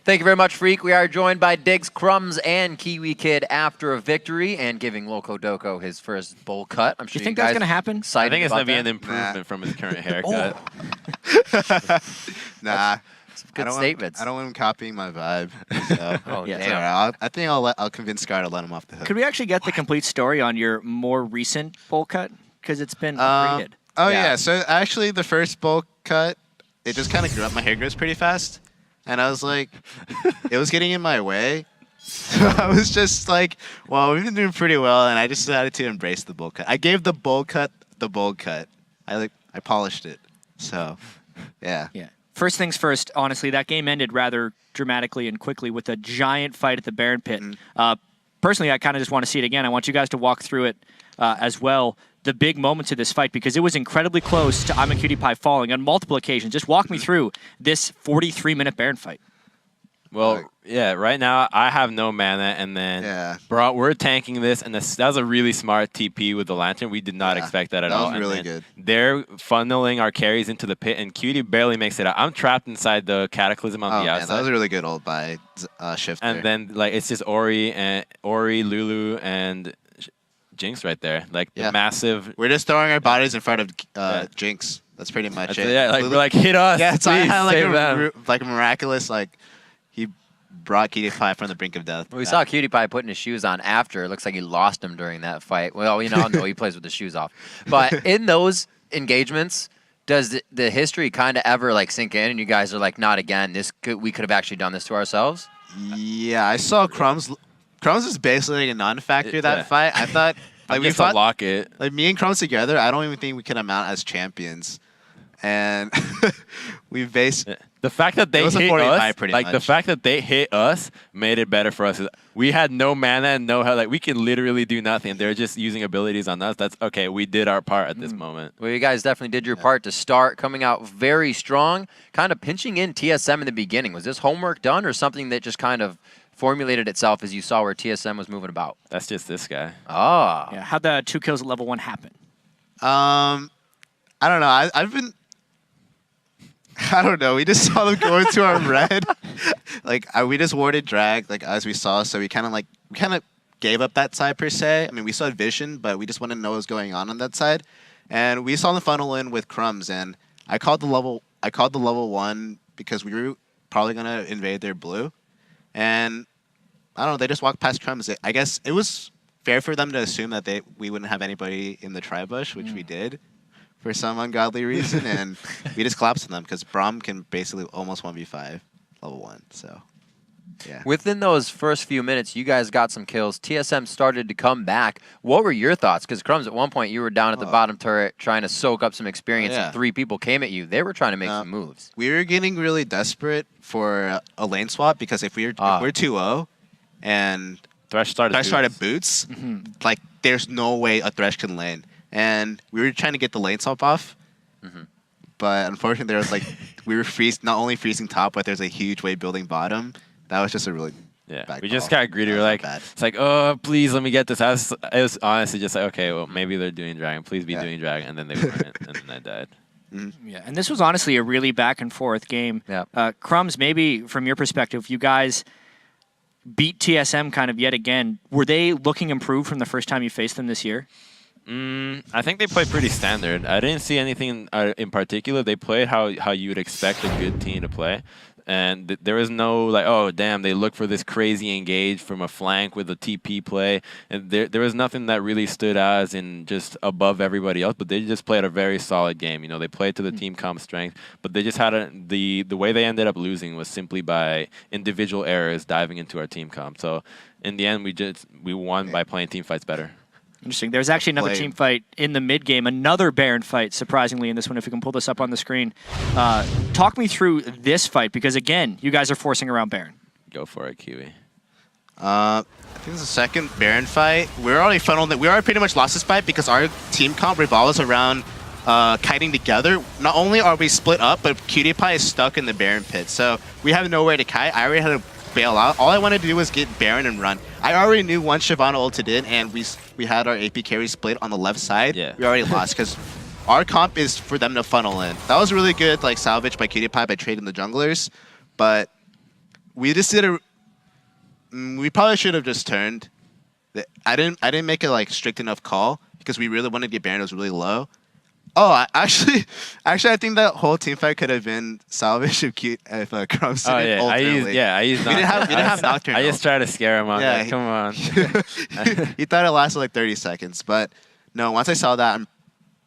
Thank you very much, Freak. We are joined by Diggs, Crumbs, and Kiwi Kid after a victory and giving Loco Doco his first bowl cut. I'm sure you think that's going to happen? I think it's going to be an improvement from his current haircut. Nah. Good statements. I don't want him copying my vibe. So. Oh, yeah. Damn. I think I'll convince Scar to let him off the hook. Could we actually get the complete story on your more recent bowl cut? Because it's been upgraded. Oh, yeah. So actually, the first bowl cut, it just kind of grew up. My hair grows pretty fast. And I was like, it was getting in my way. So I was just like, well, we've been doing pretty well. And I just decided to embrace the bowl cut. I gave the bowl cut the bowl cut. I polished it. So, yeah. Yeah. First things first, honestly, that game ended rather dramatically and quickly with a giant fight at the Baron Pit. Personally, I kind of just want to see it again. I want you guys to walk through it as well, the big moments of this fight, because it was incredibly close to I'm a Cutie Pie falling on multiple occasions. Just walk me through this 43-minute Baron fight. Well, yeah, right now I have no mana, and then bro, we're tanking this, and that was a really smart TP with the Lantern. We did not expect that at all. That was really good. They're funneling our carries into the pit, and Cutie barely makes it out. I'm trapped inside the Cataclysm on the outside. That was a really good ult by Shift. And then like it's just Ori, Lulu, and Jinx right there. Like the massive. We're just throwing our bodies in front of Jinx. That's pretty much it. Yeah, like we're like hit us. Yeah, it's please, like a miraculous he brought Cutie Pie from the brink of death. Well, we saw Cutie Pie putting his shoes on after. It looks like he lost them during that fight. Well, no, he plays with the shoes off. But in those engagements, does the history kind of ever like sink in, and you guys are like, not again? We could have actually done this to ourselves. Yeah, I saw Crumbs. Crumbs is basically a non-factor that fight. I thought we thought lock it. Like me and Crumbs together, I don't even think we could amount as champions. And we basically the fact that they hit us, like the fact that they hit us, made it better for us. We had no mana and no how. Like we can literally do nothing. They're just using abilities on us. That's okay. We did our part at this moment. Well, you guys definitely did your part to start coming out very strong, kind of pinching in TSM in the beginning. Was this homework done or something that just kind of formulated itself as you saw where TSM was moving about? That's just this guy. Oh. Yeah. How'd the 2 kills at level 1 happen? I don't know. I don't know. We just saw them go into our red. We just warded drag, as we saw. So we kind of gave up that side per se. I mean, we saw vision, but we just wanted to know what was going on that side. And we saw the funnel in with Crumbs, and I called the level 1 because we were probably gonna invade their blue. And I don't know. They just walked past Crumbs. I guess it was fair for them to assume that we wouldn't have anybody in the tri-bush, which we did. For some ungodly reason, and we just collapsed on them because Braum can basically almost 1v5 level 1. So, yeah. Within those first few minutes, you guys got some kills. TSM started to come back. What were your thoughts? Because Crumbs, at one point, you were down at the bottom turret trying to soak up some experience, and 3 people came at you. They were trying to make some moves. We were getting really desperate for a lane swap because if we're 2-0 and Thresh started boots, there's no way a Thresh can lane. And we were trying to get the lane swap off, but unfortunately there was we were not only freezing top, but there's a huge wave building bottom. That was just a really bad we call. just got greedy. We were like, it's like, oh, please let me get this. It was honestly just like, okay, well maybe they're doing dragon. Please be doing dragon, and then they weren't, and then I died. Yeah, and this was honestly a really back and forth game. Yeah. Crumbs, maybe from your perspective, you guys beat TSM kind of yet again. Were they looking improved from the first time you faced them this year? I think they played pretty standard. I didn't see anything in particular. They played how you would expect a good team to play. And there was no oh, damn, they look for this crazy engage from a flank with a TP play. And there was nothing that really stood out as in just above everybody else. But they just played a very solid game. They played to the team comp strength. But they just had the way they ended up losing was simply by individual errors diving into our team comp. So in the end, we won by playing team fights better. Interesting. There's actually another team fight in the mid game, another Baron fight, surprisingly, in this one, if we can pull this up on the screen. Talk me through this fight, because, again, you guys are forcing around Baron. Go for it, Kiwi. I think it's the second Baron fight. We're already funneled. We already pretty much lost this fight because our team comp revolves around kiting together. Not only are we split up, but Cutie Pie is stuck in the Baron pit. So we have nowhere to kite. I already had to bail out. All I wanted to do was get Baron and run. I already knew once Shyvana ulted in and we had our AP carry split on the left side, we already lost because our comp is for them to funnel in. That was really good salvage by Cutie Pie by trading the junglers, but we just did a. We probably should have just turned. I didn't make a like strict enough call because we really wanted to get Baron. It was really low. Oh, actually, I think that whole team fight could have been salvaged if Crumbs didn't I ultimately. used We didn't have Nocturne. I just tried to scare him. Yeah, Like, come on. He thought it lasted like 30 seconds, but no. Once I saw that,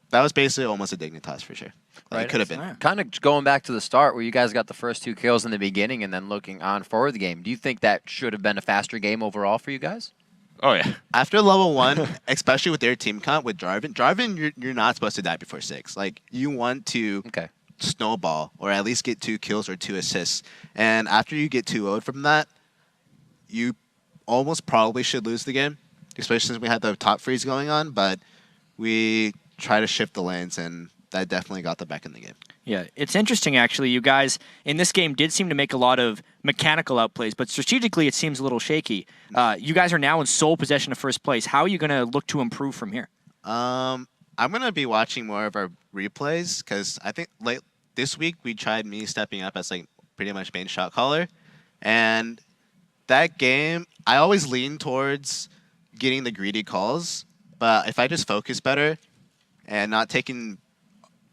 that was basically almost a Dignitas for sure. Like, it could have been. Kind of going back to the start where you guys got the first 2 kills in the beginning and then looking on forward the game. Do you think that should have been a faster game overall for you guys? Oh yeah. After level 1, especially with their team comp with Jarvan, you're not supposed to die before 6. Like you want to snowball or at least get 2 kills or 2 assists. And after you get 2-0'd from that, you almost probably should lose the game, especially since we had the top freeze going on. But we try to shift the lanes, and that definitely got them back in the game. Yeah, it's interesting, actually. You guys in this game did seem to make a lot of mechanical outplays, but strategically it seems a little shaky. You guys are now in sole possession of first place. How are you going to look to improve from here? I'm going to be watching more of our replays because I think this week we tried me stepping up as like pretty much main shot caller. And that game, I always lean towards getting the greedy calls. But if I just focus better and not taking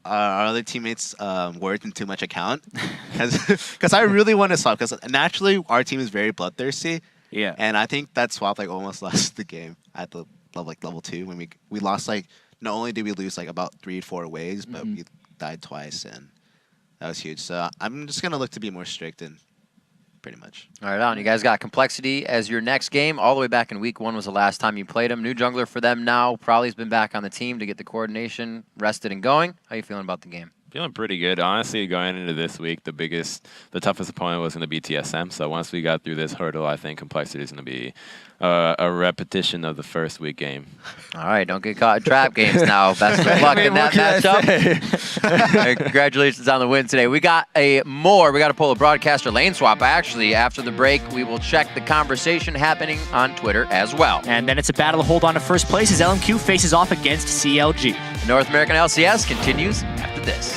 our other teammates' words in too much account, because I really want to swap. Because naturally, our team is very bloodthirsty. Yeah. And I think that swap like almost lost the game at the level 2 when we lost like not only did we lose like about 3-4 waves, but we died twice, and that was huge. So I'm just gonna look to be more strict and pretty much. All right, on. You guys got Complexity as your next game. All the way back in week 1 was the last time you played him. New jungler for them now. Probably's been back on the team to get the coordination rested and going. How you feeling about the game? Feeling pretty good. Honestly, going into this week, the toughest opponent was going to be TSM. So once we got through this hurdle, I think Complexity is going to be a repetition of the first week game. All right, don't get caught in trap games now. Best of luck in that matchup. Congratulations on the win today. We got we got to pull a broadcaster lane swap. Actually, after the break, we will check the conversation happening on Twitter as well. And then it's a battle to hold on to first place as LMQ faces off against CLG. The North American LCS continues after this.